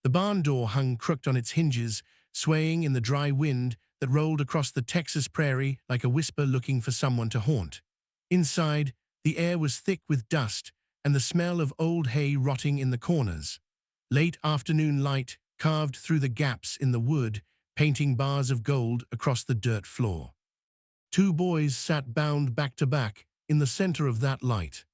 The barn door hung crooked on its hinges, swaying in the dry wind that rolled across the Texas prairie like a whisper looking for someone to haunt. Inside, the air was thick with dust and the smell of old hay rotting in the corners. Late afternoon light carved through the gaps in the wood, painting bars of gold across the dirt floor. Two boys sat bound back to back in the center of that light.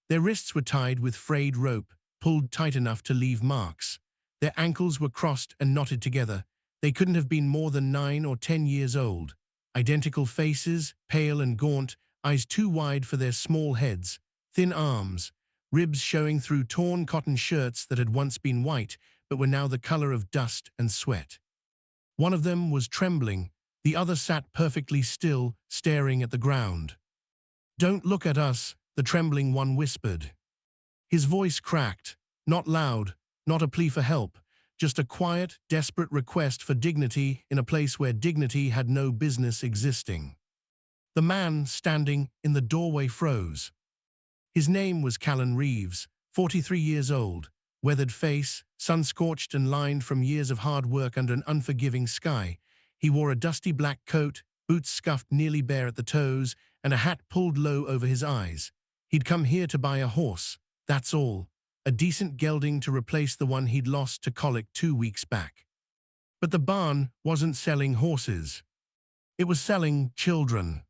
Their wrists were tied with frayed rope, pulled tight enough to leave marks. Their ankles were crossed and knotted together. They couldn't have been more than 9 or 10 years old. Identical faces, pale and gaunt, eyes too wide for their small heads, thin arms, ribs showing through torn cotton shirts that had once been white but were now the color of dust and sweat. One of them was trembling. The other sat perfectly still, staring at the ground. "Don't look at us," the trembling one whispered. His voice cracked, not loud, not a plea for help, just a quiet, desperate request for dignity in a place where dignity had no business existing. The man standing in the doorway froze. His name was Callan Reeves, 43 years old, weathered face, sun-scorched and lined from years of hard work under an unforgiving sky. He wore a dusty black coat, boots scuffed nearly bare at the toes, and a hat pulled low over his eyes. He'd come here to buy a horse, that's all. A decent gelding to replace the one he'd lost to colic 2 weeks back. But the barn wasn't selling horses. It was selling children.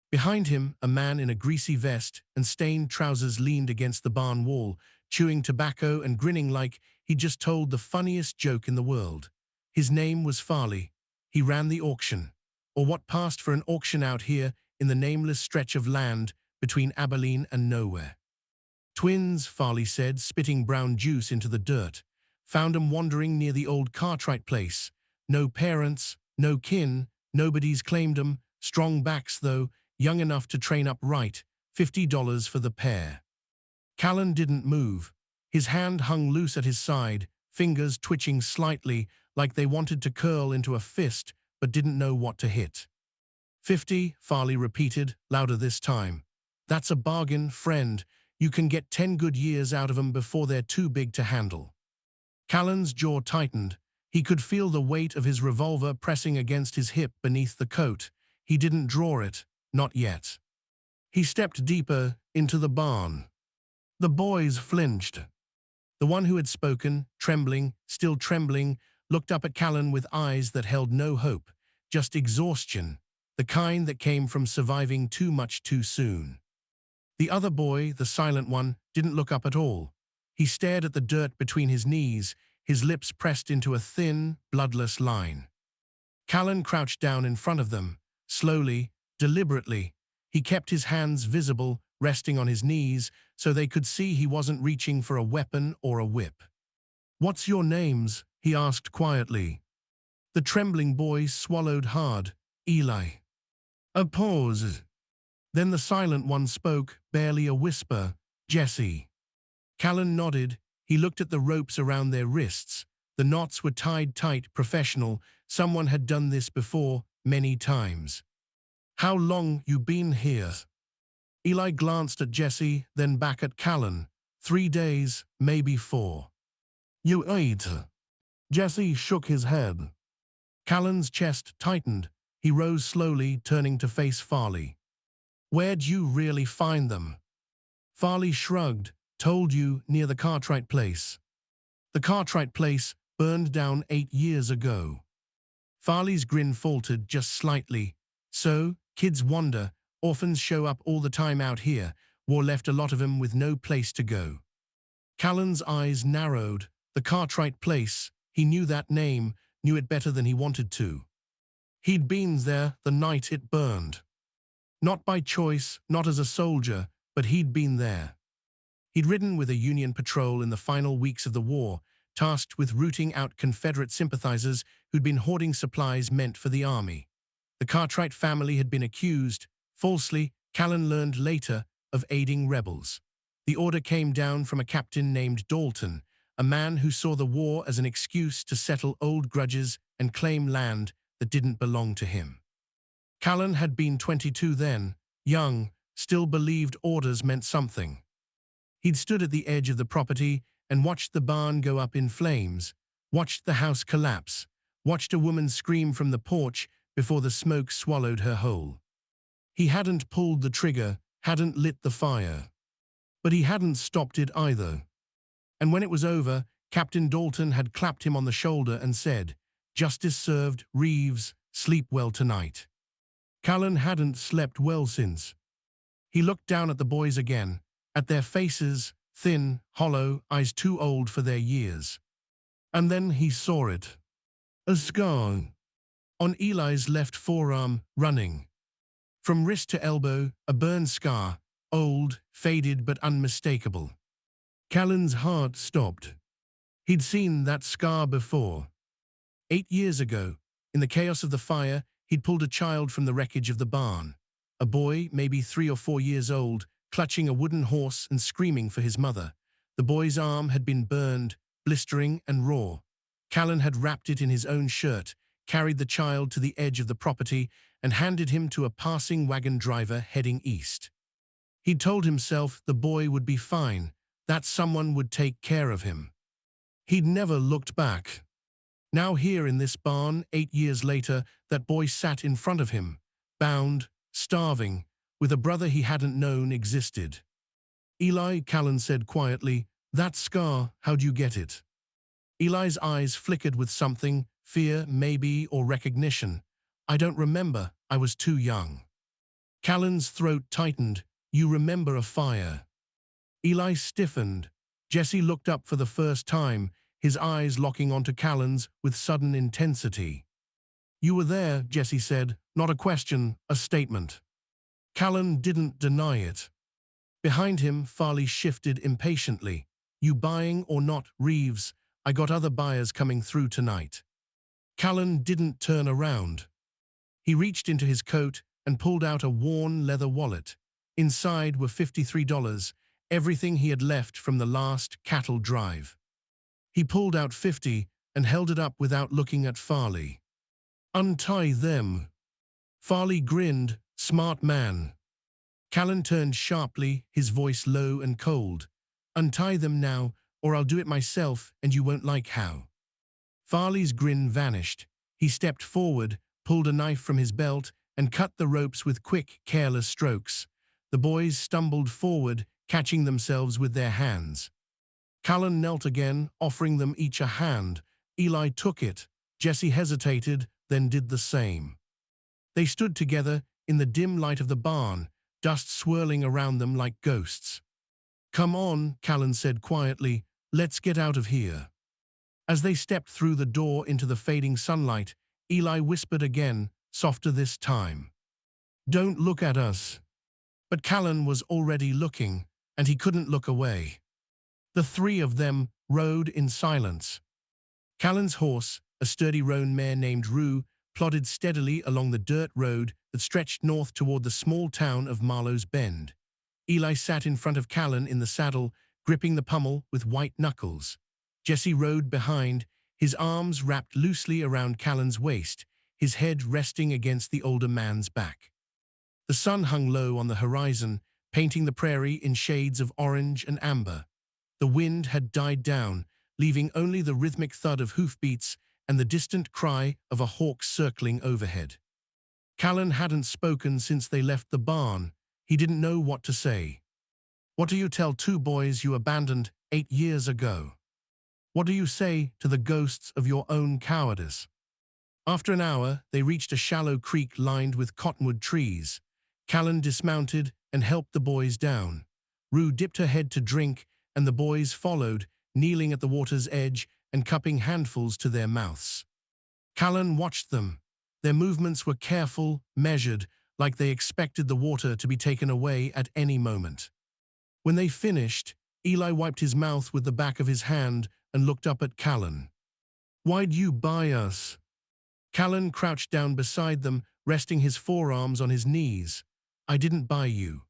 Behind him, a man in a greasy vest and stained trousers leaned against the barn wall, chewing tobacco and grinning like he'd just told the funniest joke in the world. His name was Farley. He ran the auction, or what passed for an auction out here in the nameless stretch of land between Abilene and nowhere. "Twins," Farley said, spitting brown juice into the dirt. "Found 'em wandering near the old Cartwright place. No parents, no kin, nobody's claimed 'em. Strong backs, though, young enough to train up right. $50 for the pair." Callan didn't move. His hand hung loose at his side, fingers twitching slightly like they wanted to curl into a fist but didn't know what to hit. "50, Farley repeated, louder this time. "That's a bargain, friend. You can get 10 good years out of 'em before they're too big to handle." Callan's jaw tightened. He could feel the weight of his revolver pressing against his hip beneath the coat. He didn't draw it, not yet. He stepped deeper into the barn. The boys flinched. The one who had spoken, trembling, still trembling, looked up at Callan with eyes that held no hope, just exhaustion, the kind that came from surviving too much too soon. The other boy, the silent one, didn't look up at all. He stared at the dirt between his knees, his lips pressed into a thin, bloodless line. Callan crouched down in front of them, slowly, deliberately. He kept his hands visible, resting on his knees, so they could see he wasn't reaching for a weapon or a whip. "What's your names?" he asked quietly. The trembling boy swallowed hard. "Eli." A pause. Then the silent one spoke, barely a whisper. "Jesse." Callan nodded. He looked at the ropes around their wrists. The knots were tied tight, professional. Someone had done this before, many times. "How long you been here?" Eli glanced at Jesse, then back at Callan. 3 days, maybe 4. "You ate?" Jesse shook his head. Callan's chest tightened. He rose slowly, turning to face Farley. "Where'd you really find them?" Farley shrugged. "Told you, near the Cartwright place." "The Cartwright place burned down 8 years ago." Farley's grin faltered just slightly. "So, kids wander, orphans show up all the time out here. War left a lot of 'em with no place to go." Callan's eyes narrowed. The Cartwright place. He knew that name, knew it better than he wanted to. He'd been there the night it burned. Not by choice, not as a soldier, but he'd been there. He'd ridden with a Union patrol in the final weeks of the war, tasked with rooting out Confederate sympathizers who'd been hoarding supplies meant for the army. The Cartwright family had been accused, falsely, Callan learned later, of aiding rebels. The order came down from a captain named Dalton, a man who saw the war as an excuse to settle old grudges and claim land that didn't belong to him. Callan had been 22 then, young, still believed orders meant something. He'd stood at the edge of the property and watched the barn go up in flames, watched the house collapse, watched a woman scream from the porch before the smoke swallowed her whole. He hadn't pulled the trigger, hadn't lit the fire. But he hadn't stopped it either. And when it was over, Captain Dalton had clapped him on the shoulder and said, "Justice served, Reeves, sleep well tonight." Callan hadn't slept well since. He looked down at the boys again, at their faces, thin, hollow, eyes too old for their years. And then he saw it. A scar on Eli's left forearm, running. From wrist to elbow, a burn scar, old, faded but unmistakable. Callan's heart stopped. He'd seen that scar before. 8 years ago, in the chaos of the fire, he'd pulled a child from the wreckage of the barn. A boy, maybe 3 or 4 years old, clutching a wooden horse and screaming for his mother. The boy's arm had been burned, blistering and raw. Callan had wrapped it in his own shirt, carried the child to the edge of the property, and handed him to a passing wagon driver heading east. He'd told himself the boy would be fine, that someone would take care of him. He'd never looked back. Now here in this barn, 8 years later, that boy sat in front of him, bound, starving, with a brother he hadn't known existed. "Eli," Callan said quietly, "that scar, how'd you get it?" Eli's eyes flickered with something, fear, maybe, or recognition. "I don't remember, I was too young." Callan's throat tightened. "You remember a fire." Eli stiffened. Jesse looked up for the first time, his eyes locking onto Callan's with sudden intensity. "You were there," Jesse said, "not a question, a statement." Callan didn't deny it. Behind him, Farley shifted impatiently. "You buying or not, Reeves? I got other buyers coming through tonight." Callan didn't turn around. He reached into his coat and pulled out a worn leather wallet. Inside were $53, everything he had left from the last cattle drive. He pulled out 50 and held it up without looking at Farley. "Untie them." Farley grinned, "Smart man." Callan turned sharply, his voice low and cold. "Untie them now, or I'll do it myself, and you won't like how." Farley's grin vanished. He stepped forward, pulled a knife from his belt, and cut the ropes with quick, careless strokes. The boys stumbled forward, catching themselves with their hands. Callan knelt again, offering them each a hand. Eli took it. Jesse hesitated, then did the same. They stood together in the dim light of the barn, dust swirling around them like ghosts. "Come on," Callan said quietly, "let's get out of here." As they stepped through the door into the fading sunlight, Eli whispered again, softer this time. "Don't look at us." But Callan was already looking, and he couldn't look away. The three of them rode in silence. Callan's horse, a sturdy roan mare named Rue, plodded steadily along the dirt road that stretched north toward the small town of Marlowe's Bend. Eli sat in front of Callan in the saddle, gripping the pommel with white knuckles. Jesse rode behind, his arms wrapped loosely around Callan's waist, his head resting against the older man's back. The sun hung low on the horizon, painting the prairie in shades of orange and amber. The wind had died down, leaving only the rhythmic thud of hoofbeats and the distant cry of a hawk circling overhead. Callan hadn't spoken since they left the barn. He didn't know what to say. "What do you tell two boys you abandoned 8 years ago? What do you say to the ghosts of your own cowardice?" After an hour, they reached a shallow creek lined with cottonwood trees. Callan dismounted and helped the boys down. Rue dipped her head to drink, and the boys followed, kneeling at the water's edge and cupping handfuls to their mouths. Callan watched them. Their movements were careful, measured, like they expected the water to be taken away at any moment. When they finished, Eli wiped his mouth with the back of his hand and looked up at Callan. "Why'd you buy us?" Callan crouched down beside them, resting his forearms on his knees. "I didn't buy you.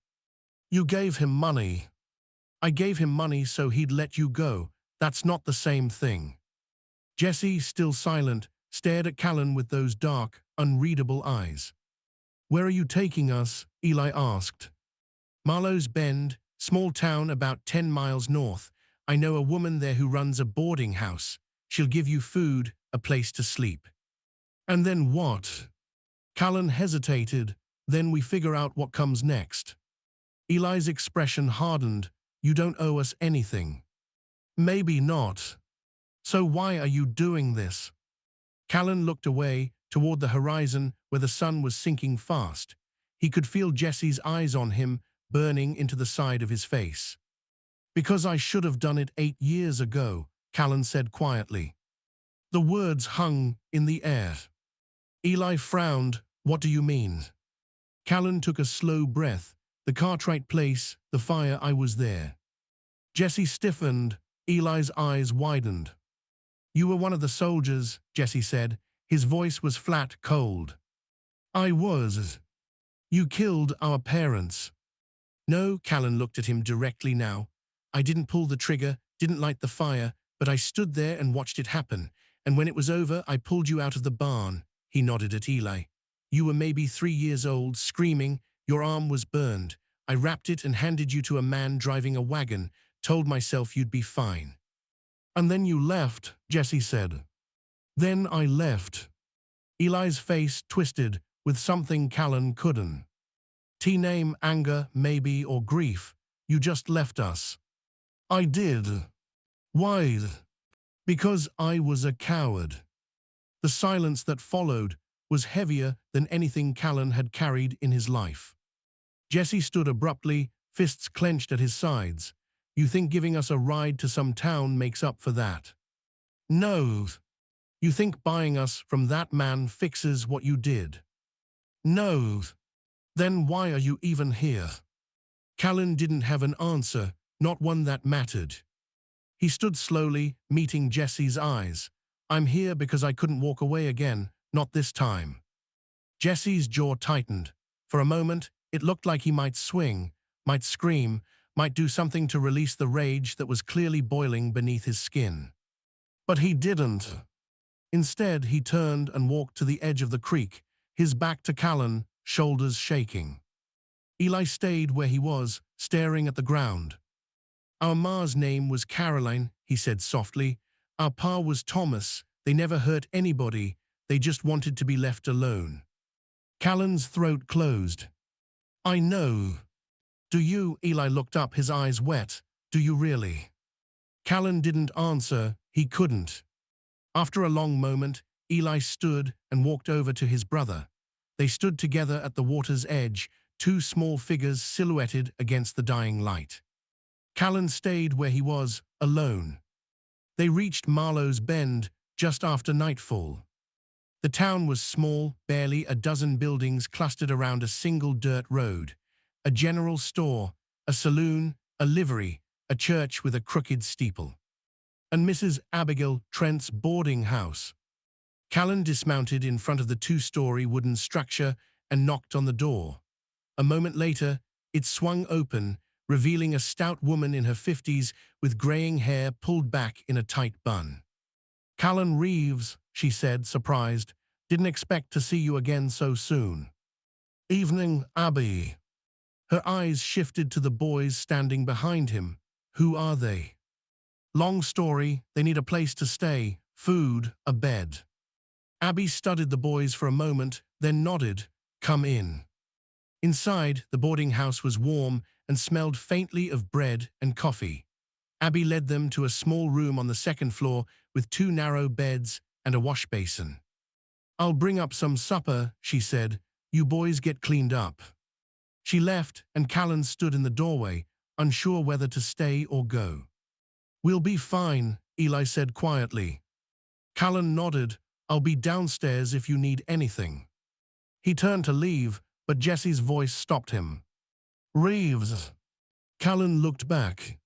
You gave him money." "I gave him money so he'd let you go. That's not the same thing." Jesse, still silent, stared at Callan with those dark, unreadable eyes. "Where are you taking us?" Eli asked. "Marlowe's Bend, small town about 10 miles north. I know a woman there who runs a boarding house. She'll give you food, a place to sleep. And then what? Callan hesitated. Then we figure out what comes next. Eli's expression hardened. You don't owe us anything. Maybe not. So why are you doing this? Callan looked away, toward the horizon where the sun was sinking fast. He could feel Jesse's eyes on him, burning into the side of his face. Because I should have done it 8 years ago, Callan said quietly. The words hung in the air. Eli frowned. What do you mean? Callan took a slow breath. The Cartwright place, the fire, I was there. Jesse stiffened. Eli's eyes widened. You were one of the soldiers, Jesse said. His voice was flat, cold. I was. You killed our parents. No, Callan looked at him directly now. I didn't pull the trigger, didn't light the fire, but I stood there and watched it happen. And when it was over, I pulled you out of the barn. He nodded at Eli. You were maybe 3 years old, screaming. Your arm was burned. I wrapped it and handed you to a man driving a wagon, told myself you'd be fine. And then you left, Jesse said. Then I left. Eli's face twisted with something Callan couldn't. T-name anger, maybe, or grief. You just left us. I did. Why? Because I was a coward. The silence that followed was heavier than anything Callan had carried in his life. Jesse stood abruptly, fists clenched at his sides. You think giving us a ride to some town makes up for that? No. You think buying us from that man fixes what you did? No. Then why are you even here? Callan didn't have an answer, not one that mattered. He stood slowly, meeting Jesse's eyes. I'm here because I couldn't walk away again, not this time. Jesse's jaw tightened. For a moment, it looked like he might swing, might scream, might do something to release the rage that was clearly boiling beneath his skin. But he didn't. Instead, he turned and walked to the edge of the creek, his back to Callan, shoulders shaking. Eli stayed where he was, staring at the ground. Our ma's name was Caroline, he said softly. Our pa was Thomas. They never hurt anybody. They just wanted to be left alone. Callan's throat closed. I know. Do you? Eli looked up, his eyes wet. Do you really? Callan didn't answer. He couldn't. After a long moment, Eli stood and walked over to his brother. They stood together at the water's edge, two small figures silhouetted against the dying light. Callan stayed where he was, alone. They reached Marlowe's Bend just after nightfall. The town was small, barely a dozen buildings clustered around a single dirt road. A general store, a saloon, a livery, a church with a crooked steeple. And Mrs. Abigail Trent's boarding house. Callan dismounted in front of the 2-story wooden structure and knocked on the door. A moment later, it swung open, revealing a stout woman in her 50s with graying hair pulled back in a tight bun. Callan Reeves, she said, surprised. Didn't expect to see you again so soon. Evening, Abby. Her eyes shifted to the boys standing behind him. Who are they? Long story, they need a place to stay, food, a bed. Abby studied the boys for a moment, then nodded. Come in. Inside, the boarding house was warm and smelled faintly of bread and coffee. Abby led them to a small room on the 2nd floor with 2 narrow beds and a wash basin. I'll bring up some supper, she said. You boys get cleaned up. She left, and Callan stood in the doorway, unsure whether to stay or go. We'll be fine, Eli said quietly. Callan nodded. I'll be downstairs if you need anything. He turned to leave, but Jesse's voice stopped him. Reeves. Callan looked back.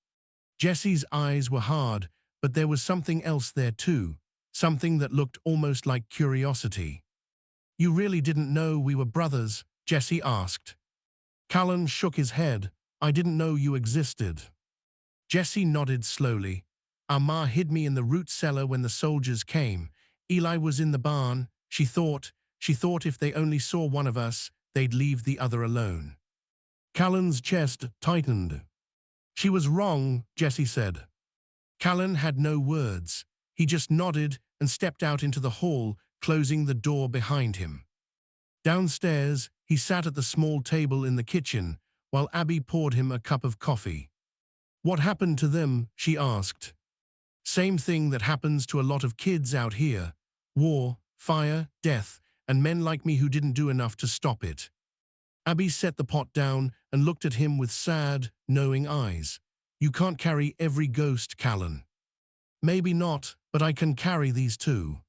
Jesse's eyes were hard, but there was something else there too, something that looked almost like curiosity. You really didn't know we were brothers? Jesse asked. Callan shook his head. I didn't know you existed. Jesse nodded slowly. Our ma hid me in the root cellar when the soldiers came. Eli was in the barn. She thought if they only saw one of us, they'd leave the other alone. Callan's chest tightened. She was wrong, Jesse said. Callan had no words. He just nodded and stepped out into the hall, closing the door behind him. Downstairs, he sat at the small table in the kitchen, while Abby poured him a cup of coffee. "What happened to them?" she asked. "Same thing that happens to a lot of kids out here. War, fire, death, and men like me who didn't do enough to stop it." Abby set the pot down and looked at him with sad, knowing eyes. "You can't carry every ghost, Callan." "Maybe not, but I can carry these too."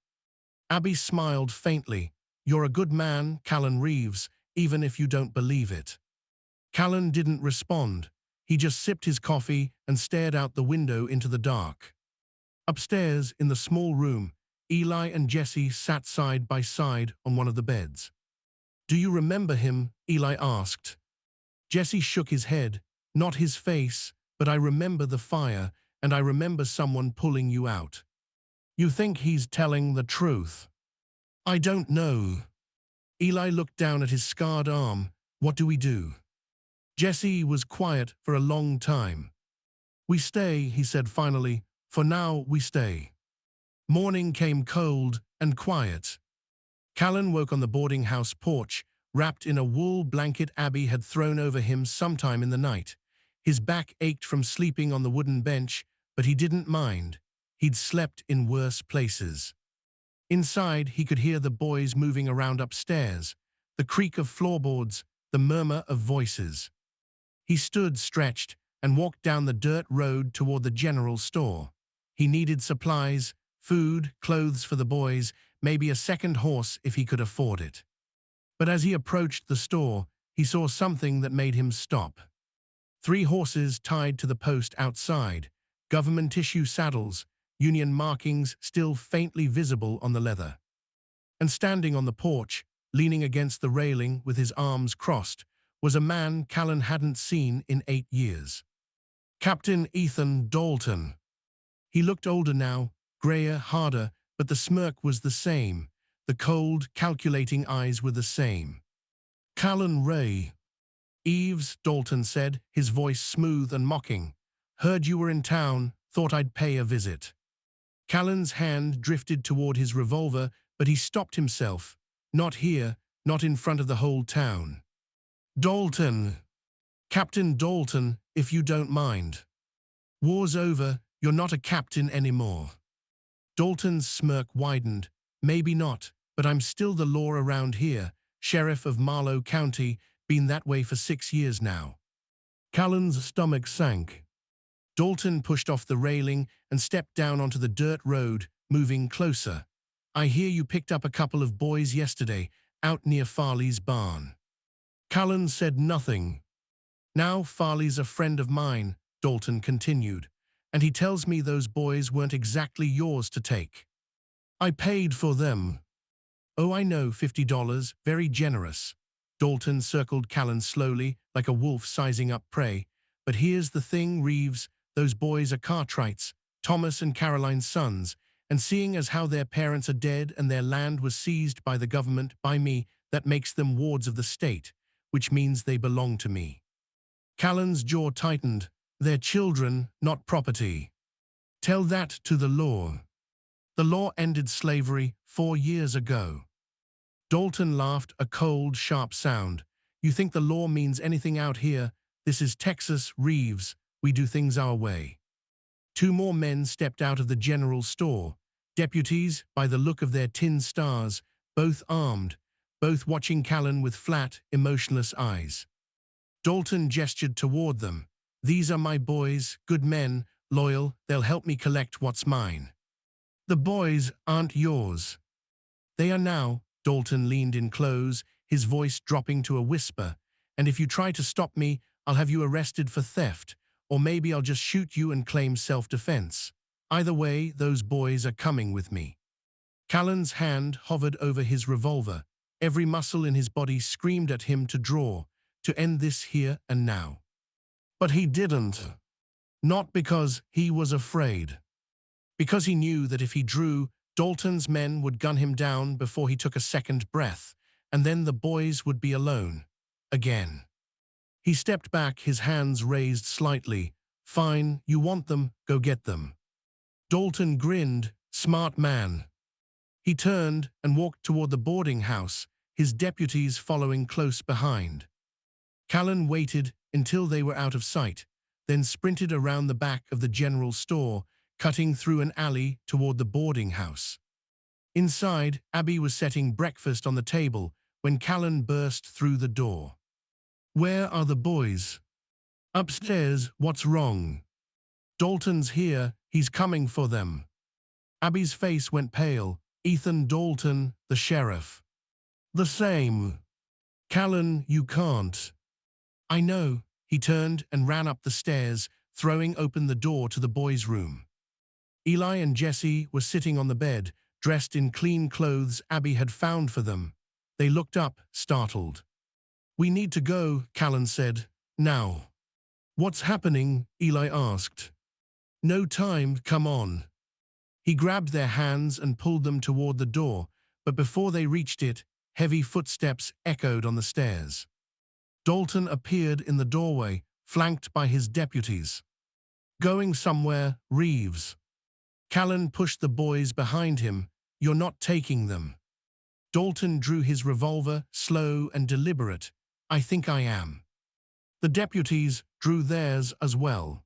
Abby smiled faintly. "You're a good man, Callan Reeves, even if you don't believe it." Callan didn't respond. He just sipped his coffee and stared out the window into the dark. Upstairs, in the small room, Eli and Jesse sat side by side on one of the beds. "Do you remember him?" Eli asked. Jesse shook his head. "Not his face, but I remember the fire, and I remember someone pulling you out." "You think he's telling the truth?" "I don't know." Eli looked down at his scarred arm. "What do we do?" Jesse was quiet for a long time. "We stay," he said finally. "For now, we stay." Morning came cold and quiet. Callan woke on the boarding house porch, wrapped in a wool blanket Abby had thrown over him sometime in the night. His back ached from sleeping on the wooden bench, but he didn't mind. He'd slept in worse places. Inside, he could hear the boys moving around upstairs, the creak of floorboards, the murmur of voices. He stood stretched and walked down the dirt road toward the general store. He needed supplies, food, clothes for the boys, maybe a second horse if he could afford it. But as he approached the store, he saw something that made him stop. 3 horses tied to the post outside, government tissue saddles, Union markings still faintly visible on the leather. And standing on the porch, leaning against the railing with his arms crossed, was a man Callan hadn't seen in 8 years. Captain Ethan Dalton. He looked older now, grayer, harder, but the smirk was the same. The cold, calculating eyes were the same. "Callan Ray." "Eves," Dalton said, his voice smooth and mocking. "Heard you were in town, thought I'd pay a visit." Callan's hand drifted toward his revolver, but he stopped himself. "Not here, not in front of the whole town." "Dalton." "Captain Dalton, if you don't mind." "War's over, you're not a captain anymore." Dalton's smirk widened. "Maybe not, but I'm still the law around here, sheriff of Marlow County, been that way for 6 years now." Callan's stomach sank. Dalton pushed off the railing and stepped down onto the dirt road, moving closer. "I hear you picked up a couple of boys yesterday, out near Farley's barn." Callan said nothing. "Now Farley's a friend of mine," Dalton continued, "and he tells me those boys weren't exactly yours to take." "I paid for them." "Oh, I know, $50, very generous." Dalton circled Callan slowly, like a wolf sizing up prey. "But here's the thing, Reeves, those boys are Cartwrights, Thomas and Caroline's sons, and seeing as how their parents are dead and their land was seized by the government, by me, that makes them wards of the state, which means they belong to me." Callan's jaw tightened. "They're children, not property." "Tell that to the law." "The law ended slavery 4 years ago." Dalton laughed, a cold, sharp sound. "You think the law means anything out here? This is Texas, Reeves. We do things our way." 2 more men stepped out of the general store. Deputies, by the look of their tin stars, both armed, both watching Callan with flat, emotionless eyes. Dalton gestured toward them. "These are my boys, good men, loyal, they'll help me collect what's mine." "The boys aren't yours." "They are now." Dalton leaned in close, his voice dropping to a whisper. "And if you try to stop me, I'll have you arrested for theft, or maybe I'll just shoot you and claim self-defense. Either way, those boys are coming with me." Callan's hand hovered over his revolver. Every muscle in his body screamed at him to draw, to end this here and now. But he didn't. Not because he was afraid. Because he knew that if he drew, Dalton's men would gun him down before he took a second breath, and then the boys would be alone. Again. He stepped back, his hands raised slightly. "Fine, you want them, go get them." Dalton grinned. Smart man. He turned and walked toward the boarding house, his deputies following close behind. Callan waited until they were out of sight, then sprinted around the back of the general store, cutting through an alley toward the boarding house. Inside, Abby was setting breakfast on the table when Callan burst through the door. "Where are the boys?" "Upstairs, what's wrong?" "Dalton's here, he's coming for them." Abby's face went pale. "Ethan Dalton, the sheriff." "The same." "Callan, you can't." "I know." He turned and ran up the stairs, throwing open the door to the boys' room. Eli and Jesse were sitting on the bed, dressed in clean clothes Abby had found for them. They looked up, startled. "We need to go," Callan said. "Now." "What's happening?" Eli asked. "No time, come on." He grabbed their hands and pulled them toward the door, but before they reached it, heavy footsteps echoed on the stairs. Dalton appeared in the doorway, flanked by his deputies. "Going somewhere, Reeves." Callan pushed the boys behind him. "You're not taking them." Dalton drew his revolver, slow and deliberate. "I think I am." The deputies drew theirs as well.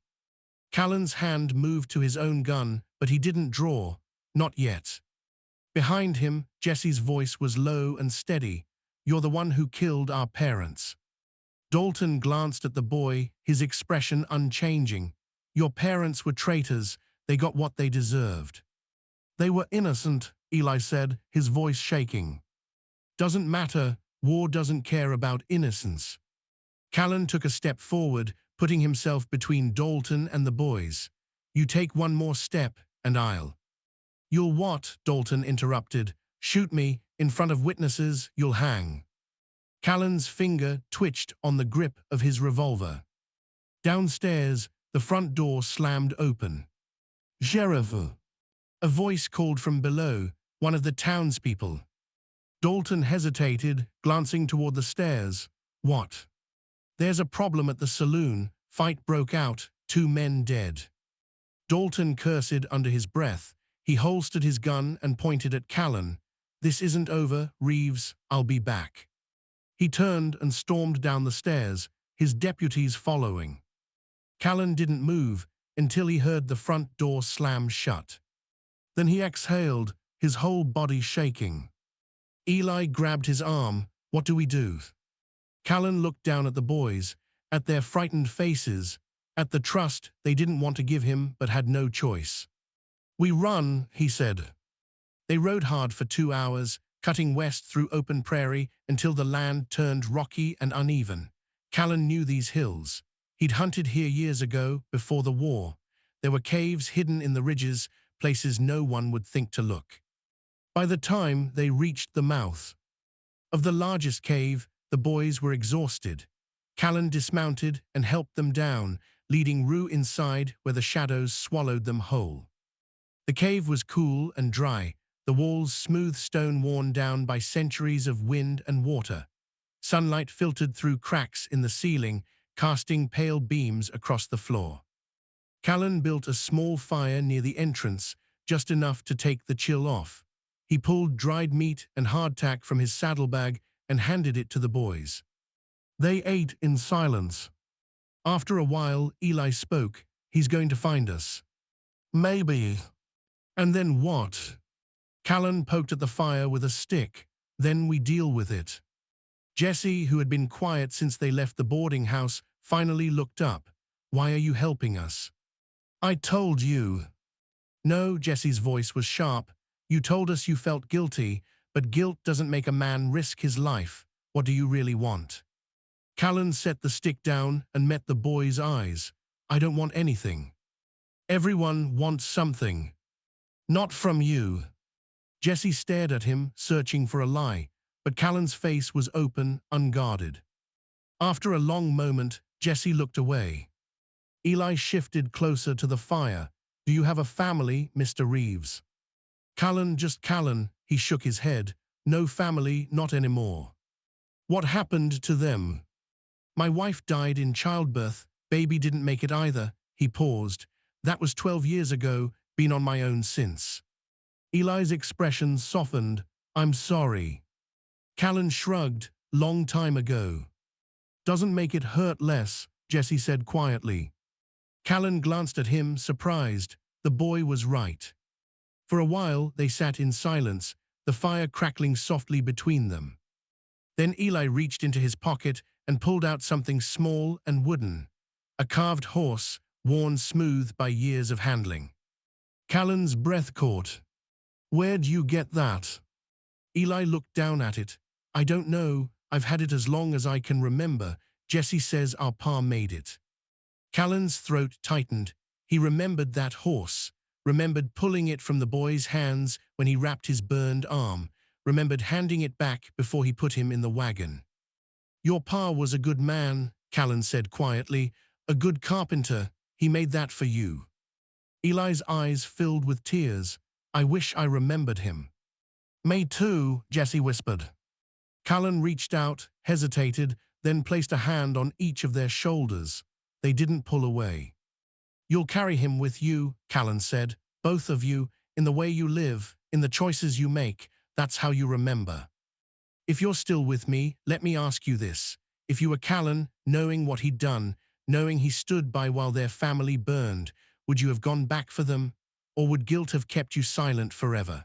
Callan's hand moved to his own gun, but he didn't draw. Not yet. Behind him, Jesse's voice was low and steady. "You're the one who killed our parents." Dalton glanced at the boy, his expression unchanging. "Your parents were traitors. They got what they deserved." "They were innocent," Eli said, his voice shaking. "Doesn't matter. War doesn't care about innocence." Callan took a step forward, putting himself between Dalton and the boys. "You take one more step, and I'll—" "You'll what?" Dalton interrupted. "Shoot me. In front of witnesses, you'll hang." Callan's finger twitched on the grip of his revolver. Downstairs, the front door slammed open. "Sheriff!" A voice called from below, one of the townspeople. Dalton hesitated, glancing toward the stairs. "What?" "There's a problem at the saloon. Fight broke out, 2 men dead." Dalton cursed under his breath. He holstered his gun and pointed at Callan. "This isn't over, Reeves. I'll be back." He turned and stormed down the stairs, his deputies following. Callan didn't move until he heard the front door slam shut. Then he exhaled, his whole body shaking. Eli grabbed his arm. "What do we do?" Callan looked down at the boys, at their frightened faces, at the trust they didn't want to give him but had no choice. "We run," he said. They rode hard for 2 hours, cutting west through open prairie until the land turned rocky and uneven. Callan knew these hills. He'd hunted here years ago, before the war. There were caves hidden in the ridges, places no one would think to look. By the time they reached the mouth of the largest cave, the boys were exhausted. Callan dismounted and helped them down, leading Rue inside where the shadows swallowed them whole. The cave was cool and dry, the walls smooth stone worn down by centuries of wind and water. Sunlight filtered through cracks in the ceiling, casting pale beams across the floor. Callan built a small fire near the entrance, just enough to take the chill off. He pulled dried meat and hardtack from his saddlebag and handed it to the boys. They ate in silence. After a while, Eli spoke. "He's going to find us." "Maybe." "And then what?" Callan poked at the fire with a stick. "Then we deal with it." Jesse, who had been quiet since they left the boarding house, finally looked up. "Why are you helping us?" "I told you." "No," Jesse's voice was sharp. "You told us you felt guilty, but guilt doesn't make a man risk his life. What do you really want?" Callan set the stick down and met the boy's eyes. "I don't want anything." "Everyone wants something." "Not from you." Jesse stared at him, searching for a lie, but Callan's face was open, unguarded. After a long moment, Jesse looked away. Eli shifted closer to the fire. "Do you have a family, Mr. Reeves?" "Callan, just Callan." He shook his head. "No family, not anymore." "What happened to them?" "My wife died in childbirth. Baby didn't make it either." He paused. "That was 12 years ago. Been on my own since." Eli's expression softened. I'm sorry. Callan shrugged. Long time ago. Doesn't make it hurt less, Jesse said quietly. Callan glanced at him, surprised. The boy was right. For a while they sat in silence, the fire crackling softly between them. Then Eli reached into his pocket and pulled out something small and wooden. A carved horse, worn smooth by years of handling. Callan's breath caught. Where'd you get that? Eli looked down at it. I don't know, I've had it as long as I can remember. Jesse says our pa made it. Callan's throat tightened. He remembered that horse, remembered pulling it from the boy's hands when he wrapped his burned arm, remembered handing it back before he put him in the wagon. Your pa was a good man, Callan said quietly, a good carpenter. He made that for you. Eli's eyes filled with tears. I wish I remembered him. Me too, Jesse whispered. Callan reached out, hesitated, then placed a hand on each of their shoulders. They didn't pull away. You'll carry him with you, Callan said, both of you, in the way you live, in the choices you make. That's how you remember. If you're still with me, let me ask you this. If you were Callan, knowing what he'd done, knowing he stood by while their family burned, would you have gone back for them? Or would guilt have kept you silent forever?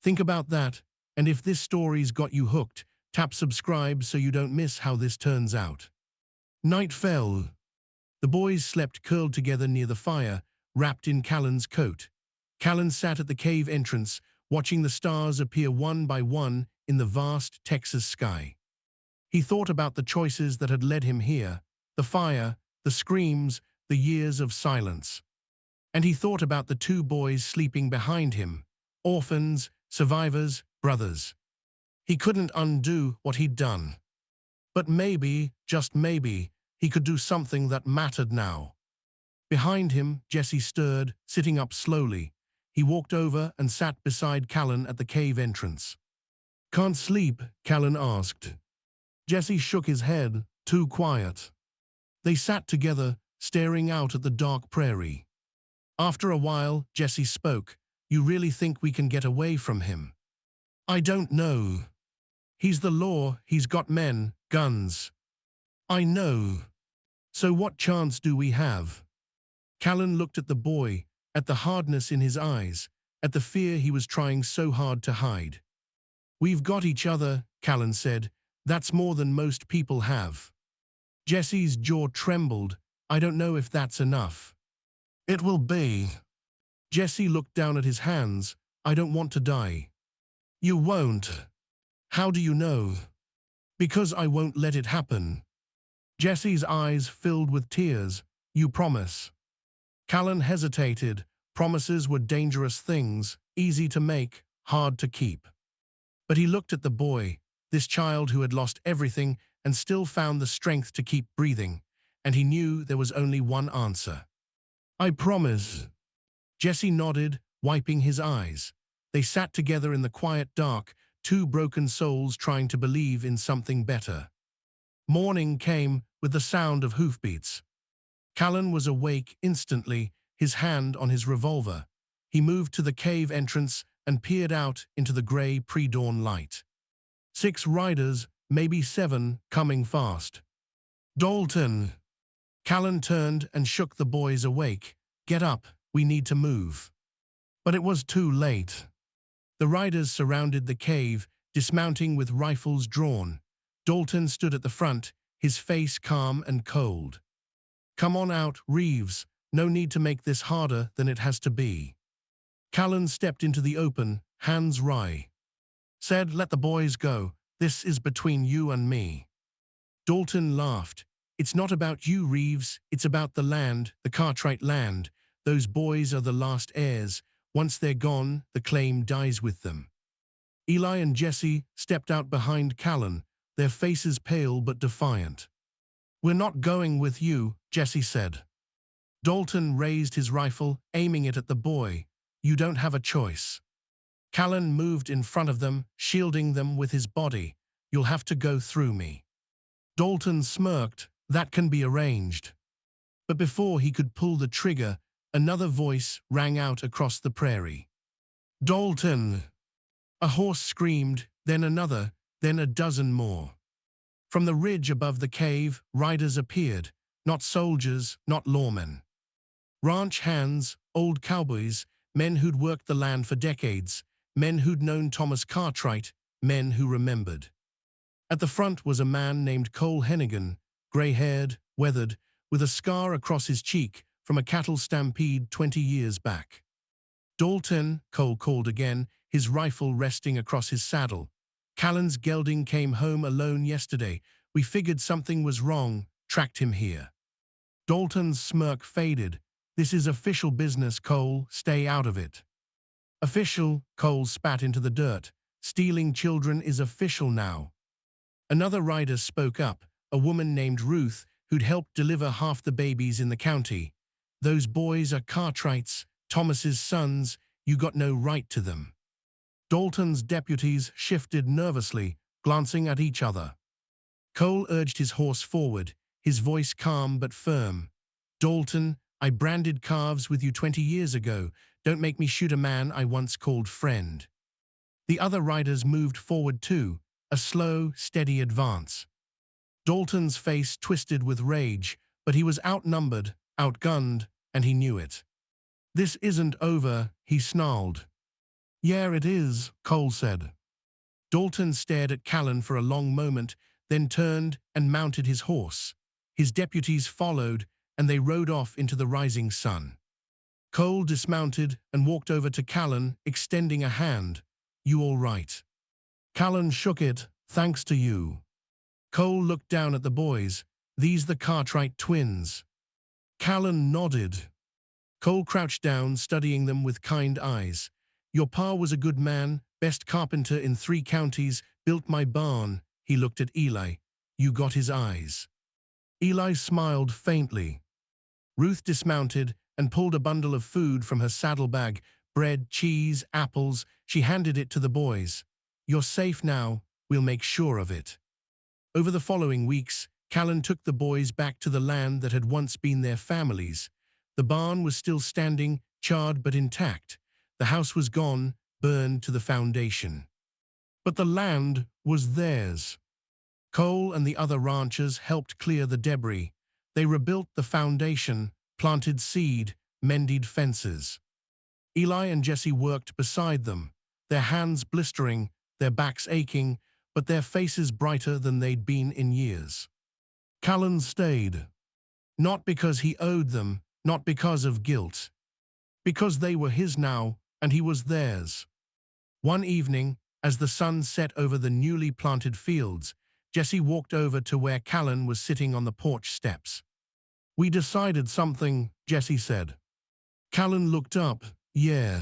Think about that, and if this story's got you hooked, tap subscribe so you don't miss how this turns out. Night fell. The boys slept curled together near the fire, wrapped in Callan's coat. Callan sat at the cave entrance, watching the stars appear one by one in the vast Texas sky. He thought about the choices that had led him here, the fire, the screams, the years of silence. And he thought about the two boys sleeping behind him, orphans, survivors, brothers. He couldn't undo what he'd done. But maybe, just maybe, he could do something that mattered now. Behind him, Jesse stirred, sitting up slowly. He walked over and sat beside Callan at the cave entrance. Can't sleep? Callan asked. Jesse shook his head, too quiet. They sat together, staring out at the dark prairie. After a while, Jesse spoke. You really think we can get away from him? I don't know. He's the law, he's got men, guns. I know. So what chance do we have? Callan looked at the boy, at the hardness in his eyes, at the fear he was trying so hard to hide. We've got each other, Callan said. That's more than most people have. Jesse's jaw trembled. I don't know if that's enough. It will be. Jesse looked down at his hands. I don't want to die. You won't. How do you know? Because I won't let it happen. Jesse's eyes filled with tears. You promise? Callan hesitated. Promises were dangerous things, easy to make, hard to keep. But he looked at the boy, this child who had lost everything and still found the strength to keep breathing, and he knew there was only one answer. I promise. Jesse nodded, wiping his eyes. They sat together in the quiet dark, two broken souls trying to believe in something better. Morning came with the sound of hoofbeats. Callan was awake instantly, his hand on his revolver. He moved to the cave entrance and peered out into the gray pre-dawn light. 6 riders, maybe 7, coming fast. Dalton! Callan turned and shook the boys awake. Get up, we need to move. But it was too late. The riders surrounded the cave, dismounting with rifles drawn. Dalton stood at the front, his face calm and cold. Come on out, Reeves. No need to make this harder than it has to be. Callan stepped into the open, hands wry. Said, let the boys go. This is between you and me. Dalton laughed. It's not about you, Reeves. It's about the land, the Cartwright land. Those boys are the last heirs. Once they're gone, the claim dies with them. Eli and Jesse stepped out behind Callan, their faces pale but defiant. We're not going with you, Jesse said. Dalton raised his rifle, aiming it at the boy. You don't have a choice. Callan moved in front of them, shielding them with his body. You'll have to go through me. Dalton smirked. That can be arranged. But before he could pull the trigger, another voice rang out across the prairie. Dalton! A horse screamed, then another, then a dozen more. From the ridge above the cave, riders appeared, not soldiers, not lawmen. Ranch hands, old cowboys, men who'd worked the land for decades, men who'd known Thomas Cartwright, men who remembered. At the front was a man named Cole Hennigan, grey-haired, weathered, with a scar across his cheek from a cattle stampede 20 years back. Dalton, Cole called again, his rifle resting across his saddle. Callan's gelding came home alone yesterday. We figured something was wrong, tracked him here. Dalton's smirk faded. This is official business, Cole, stay out of it. Official, Cole spat into the dirt. Stealing children is official now. Another rider spoke up, a woman named Ruth, who'd helped deliver half the babies in the county. Those boys are Cartwright's, Thomas's sons, you got no right to them. Dalton's deputies shifted nervously, glancing at each other. Cole urged his horse forward, his voice calm but firm. Dalton, I branded calves with you 20 years ago. Don't make me shoot a man I once called friend. The other riders moved forward too, a slow, steady advance. Dalton's face twisted with rage, but he was outnumbered, outgunned, and he knew it. This isn't over, he snarled. Yeah, it is, Cole said. Dalton stared at Callan for a long moment, then turned and mounted his horse. His deputies followed, and they rode off into the rising sun. Cole dismounted and walked over to Callan, extending a hand. You all right? Callan shook it, thanks to you. Cole looked down at the boys. These the Cartwright twins. Callan nodded. Cole crouched down, studying them with kind eyes. Your pa was a good man, best carpenter in 3 counties, built my barn. He looked at Eli. You got his eyes. Eli smiled faintly. Ruth dismounted and pulled a bundle of food from her saddlebag, bread, cheese, apples. She handed it to the boys. You're safe now, we'll make sure of it. Over the following weeks, Callan took the boys back to the land that had once been their families. The barn was still standing, charred but intact. The house was gone, burned to the foundation. But the land was theirs. Cole and the other ranchers helped clear the debris. They rebuilt the foundation, planted seed, mended fences. Eli and Jesse worked beside them, their hands blistering, their backs aching, but their faces brighter than they'd been in years. Callan stayed. Not because he owed them, not because of guilt. Because they were his now, and he was theirs. One evening, as the sun set over the newly planted fields, Jesse walked over to where Callan was sitting on the porch steps. We decided something, Jesse said. Callan looked up. Yeah.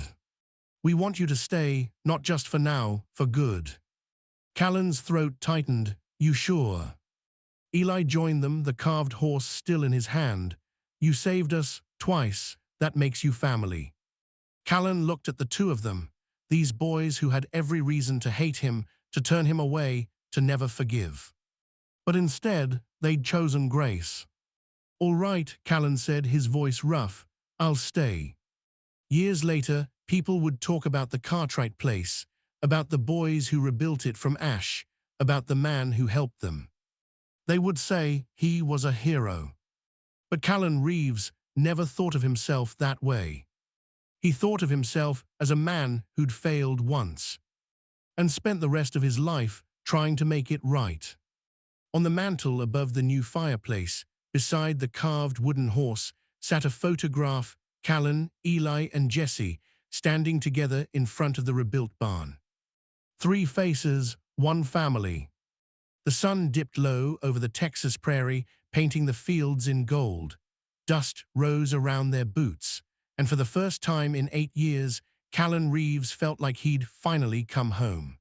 We want you to stay, not just for now, for good. Callan's throat tightened. You sure? Eli joined them, the carved horse still in his hand. You saved us, twice, that makes you family. Callan looked at the two of them, these boys who had every reason to hate him, to turn him away, to never forgive. But instead, they'd chosen grace. All right, Callan said, his voice rough, I'll stay. Years later, people would talk about the Cartwright place, about the boys who rebuilt it from ash, about the man who helped them. They would say he was a hero. But Callan Reeves never thought of himself that way. He thought of himself as a man who'd failed once, and spent the rest of his life trying to make it right. On the mantel above the new fireplace, beside the carved wooden horse, sat a photograph, Callan, Eli, and Jesse, standing together in front of the rebuilt barn. 3 faces, 1 family. The sun dipped low over the Texas prairie, painting the fields in gold. Dust rose around their boots, and for the first time in 8 years, Callan Reeves felt like he'd finally come home.